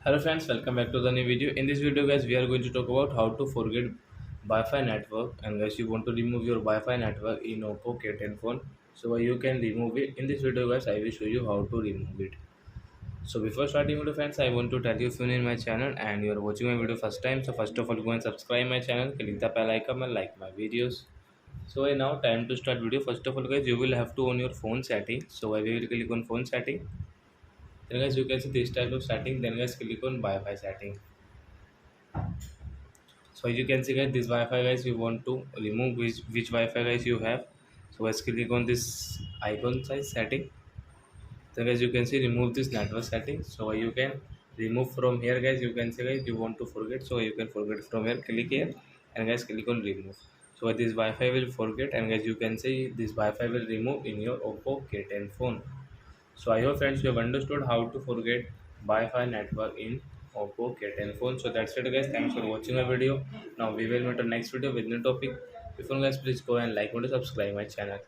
Hello friends, welcome back to the new video. In this video guys, we are going to talk about how to forget Wi-Fi network, and guys you want to remove your Wi-Fi network in Oppo K10 phone. So you can remove it. In this video guys, I will show you how to remove it. So before starting video friends, I want to tell you if you're new in my channel and you are watching my video first time. So first of all go and subscribe my channel, click the bell icon and like my videos. So now time to start video. First of all guys, you will have to on your phone setting. So I will click on phone setting. Then guys you can see this type of setting. Then guys click on Wi-Fi setting. So as you can see guys, this Wi-Fi guys you want to remove which Wi-Fi guys you have. So let's click on this icon size setting. Then guys you can see remove this network setting. So you can remove from here guys. You can see guys you want to forget. So you can forget from here. Click here and guys click on remove. So this Wi-Fi will forget, and guys you can see this Wi-Fi will remove in your Oppo K10 phone. So I hope friends you have understood how to forget Wi-Fi network in Oppo K10 phone. So that's it guys. Thanks for watching my video. Now we will meet on next video with new topic. Before guys, please go and like and subscribe my channel.